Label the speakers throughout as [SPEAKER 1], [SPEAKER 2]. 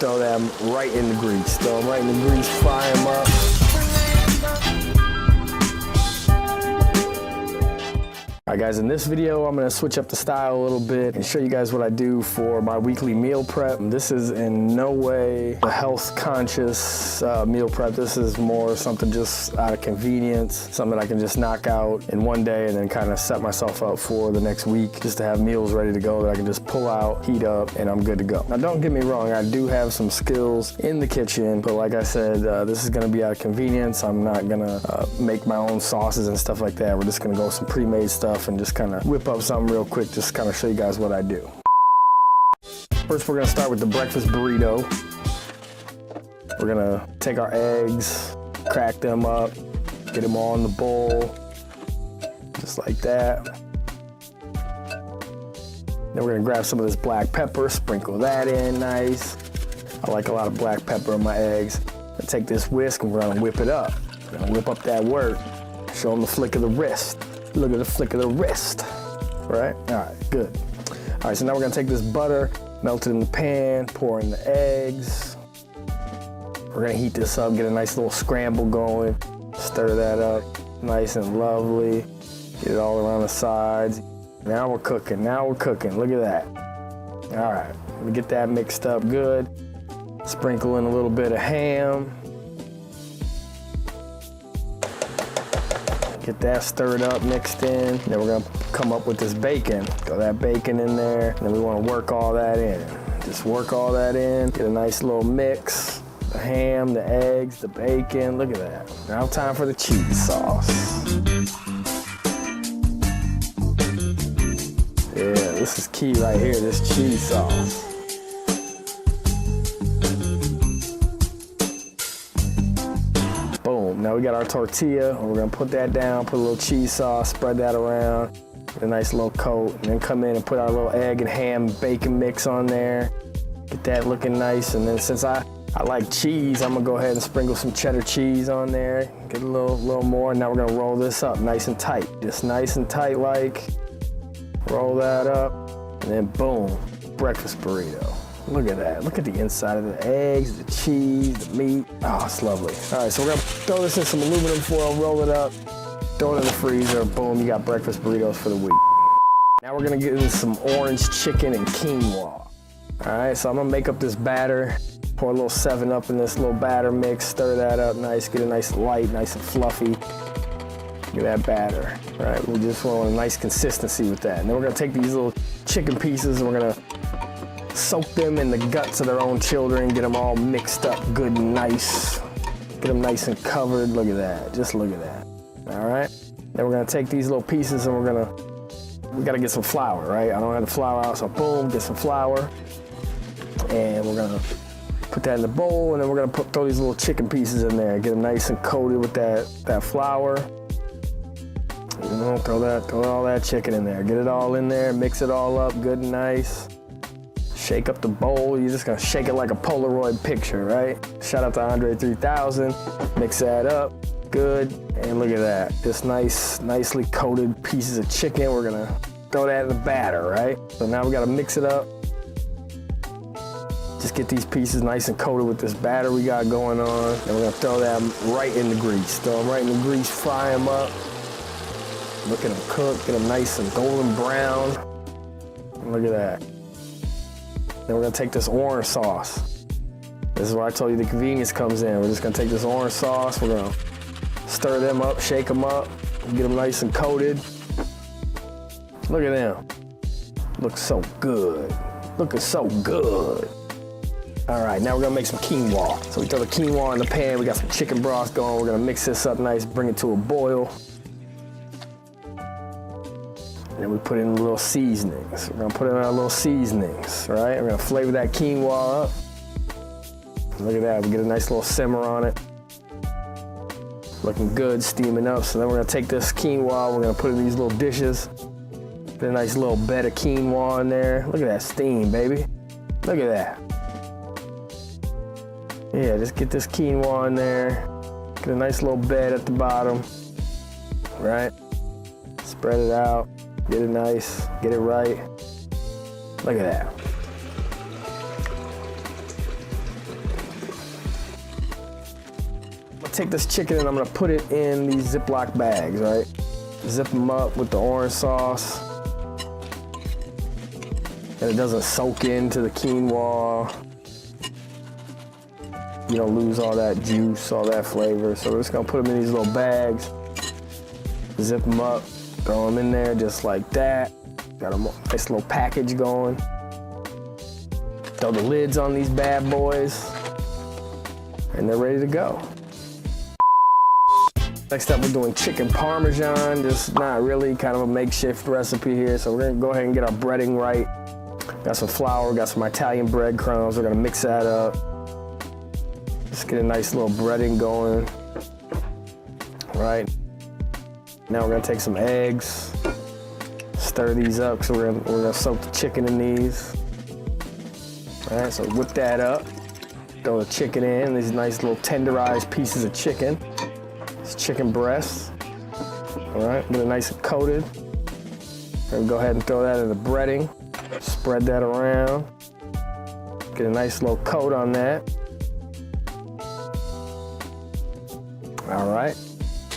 [SPEAKER 1] throw them right in the grease. Throw them right in the grease, fry them up. All right guys, in this video, I'm gonna switch up the style a little bit and show you guys what I do for my weekly meal prep. This is in no way a health conscious meal prep. This is more something just out of convenience, something I can just knock out in one day and then kind of set myself up for the next week, just to have meals ready to go that I can just pull out, heat up, and I'm good to go. Now don't get me wrong, I do have some skills in the kitchen, but like I said, this is gonna be out of convenience. I'm not gonna make my own sauces and stuff like that. We're just gonna go with some pre-made stuff and just kind of whip up something real quick, just kind of show you guys what I do. First, we're gonna start with the breakfast burrito. We're gonna take our eggs, crack them up, get them all in the bowl, just like that. Then we're gonna grab some of this black pepper, sprinkle that in nice. I like a lot of black pepper in my eggs. And take this whisk and we're gonna whip it up. We're gonna whip up that wort, show them the flick of the wrist. Look at the flick of the wrist, right? All right, good. All right, so now we're gonna take this butter, melt it in the pan, pour in the eggs. We're gonna heat this up, get a nice little scramble going, stir that up nice and lovely, get it all around the sides. Now we're cooking, look at that. All right, we get that mixed up good. Sprinkle in a little bit of ham. Get that stirred up, mixed in. Then we're gonna come up with this bacon. Throw that bacon in there. Then we wanna work all that in. Just work all that in, get a nice little mix. The ham, the eggs, the bacon, look at that. Now time for the cheese sauce. Yeah, this is key right here, this cheese sauce. Boom, now we got our tortilla, and we're gonna put that down, put a little cheese sauce, spread that around, get a nice little coat, and then come in and put our little egg and ham bacon mix on there. Get that looking nice, and then since I like cheese, I'm gonna go ahead and sprinkle some cheddar cheese on there, get a little more. Now we're gonna roll this up nice and tight, just nice and tight like. Roll that up, and then boom, breakfast burrito. Look at that, look at the inside of the eggs, the cheese, the meat. Oh, it's lovely. All right, so we're gonna throw this in some aluminum foil, roll it up, throw it in the freezer, boom, you got breakfast burritos for the week. Now we're gonna get in some orange chicken and quinoa. All right, so I'm gonna make up this batter, pour a little 7-Up in this little batter mix, stir that up nice, get it nice light, nice and fluffy. Look at that batter, right? We just want a nice consistency with that. And then we're gonna take these little chicken pieces and we're gonna soak them in the guts of their own children, get them all mixed up good and nice. Get them nice and covered, look at that, just look at that. All right, then we're gonna take these little pieces and we gotta get some flour, right? I don't have the flour out, so boom, get some flour. And we're gonna put that in the bowl, and then we're gonna throw these little chicken pieces in there, get them nice and coated with that flour. You know, throw all that chicken in there. Get it all in there, mix it all up good and nice. Shake up the bowl. You're just gonna shake it like a Polaroid picture, right? Shout out to Andre 3000. Mix that up, good. And look at that, just nicely coated pieces of chicken. We're gonna throw that in the batter, right? So now we gotta mix it up. Just get these pieces nice and coated with this batter we got going on. And we're gonna throw them right in the grease. Throw them right in the grease, fry them up. Look at them cook, get them nice and golden brown. Look at that. Then we're gonna take this orange sauce. This is where I told you the convenience comes in. We're just gonna take this orange sauce, we're gonna stir them up, shake them up, get them nice and coated. Look at them. Looks so good. Looking so good. All right, now we're gonna make some quinoa. So we throw the quinoa in the pan, we got some chicken broth going, we're gonna mix this up nice, bring it to a boil. And then we put in a little seasonings. We're gonna put in our little seasonings, right? We're gonna flavor that quinoa up. Look at that, we get a nice little simmer on it. Looking good, steaming up. So then we're gonna take this quinoa, we're gonna put it in these little dishes. Put a nice little bed of quinoa in there. Look at that steam, baby. Look at that. Yeah, just get this quinoa in there. Get a nice little bed at the bottom, right? Spread it out. Get it nice, get it right. Look at that. take this chicken and I'm gonna put it in these Ziploc bags, right? Zip them up with the orange sauce. And it doesn't soak into the quinoa. You don't lose all that juice, all that flavor. So we're just gonna put them in these little bags. Zip them up, throw them in there just like that. Got a nice little package going. Throw the lids on these bad boys. And they're ready to go. Next up, we're doing chicken Parmesan. Just not really, kind of a makeshift recipe here. So we're gonna go ahead and get our breading right. Got some flour, got some Italian breadcrumbs. We're gonna mix that up. Just get a nice little breading going. All right. Now we're gonna take some eggs, stir these up, so we're gonna soak the chicken in these. All right, so whip that up. Throw the chicken in, these nice little tenderized pieces of chicken. It's chicken breasts. All right, get it nice and coated. And go ahead and throw that in the breading. Spread that around. Get a nice little coat on that. All right,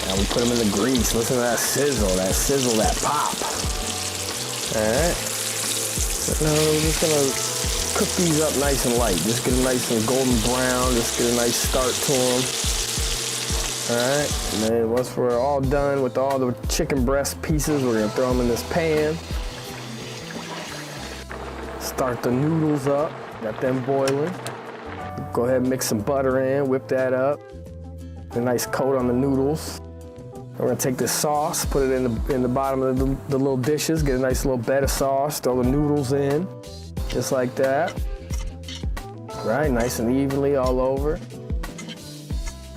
[SPEAKER 1] now we put them in the grease. Listen to that sizzle, that pop. All right, so now we're just gonna cook these up nice and light. Just get them nice and golden brown. Just get a nice start to them. All right, and then once we're all done with all the chicken breast pieces, we're gonna throw them in this pan. Start the noodles up, got them boiling. Go ahead and mix some butter in, whip that up. A nice coat on the noodles. We're gonna take this sauce, put it in the bottom of the little dishes, get a nice little bed of sauce, throw the noodles in, just like that. Right, nice and evenly all over.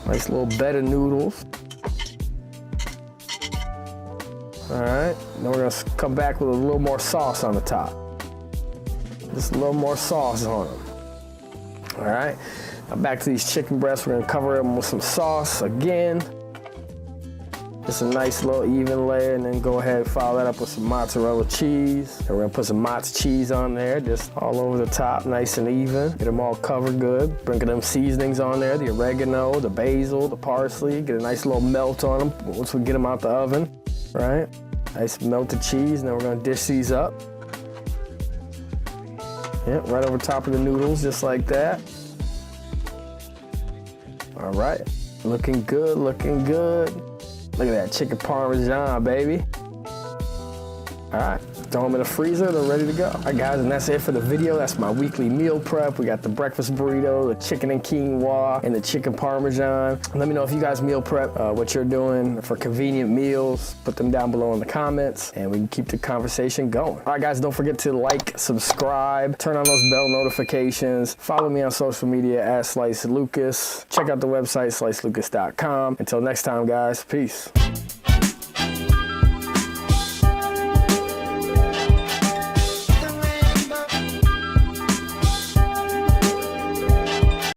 [SPEAKER 1] Nice little bed of noodles. All right, then we're gonna come back with a little more sauce on the top. Just a little more sauce on them. All right, now back to these chicken breasts. We're gonna cover them with some sauce again. Just a nice little even layer, and then go ahead and follow that up with some mozzarella cheese. And we're gonna put some mozz cheese on there, just all over the top, nice and even. Get them all covered good. Bring them seasonings on there, the oregano, the basil, the parsley. Get a nice little melt on them once we get them out the oven, right? Nice melted cheese. Now we're gonna dish these up. Yep, right over top of the noodles, just like that. All right, looking good, looking good. Look at that chicken Parmesan, baby. All right, throw them in the freezer, they're ready to go. All right, guys, and that's it for the video. That's my weekly meal prep. We got the breakfast burrito, the chicken and quinoa, and the chicken Parmesan. Let me know if you guys meal prep, what you're doing for convenient meals. Put them down below in the comments, and we can keep the conversation going. All right, guys, don't forget to like, subscribe, turn on those bell notifications. Follow me on social media at Slice Lucas. Check out the website, slicelucas.com. Until next time, guys, peace.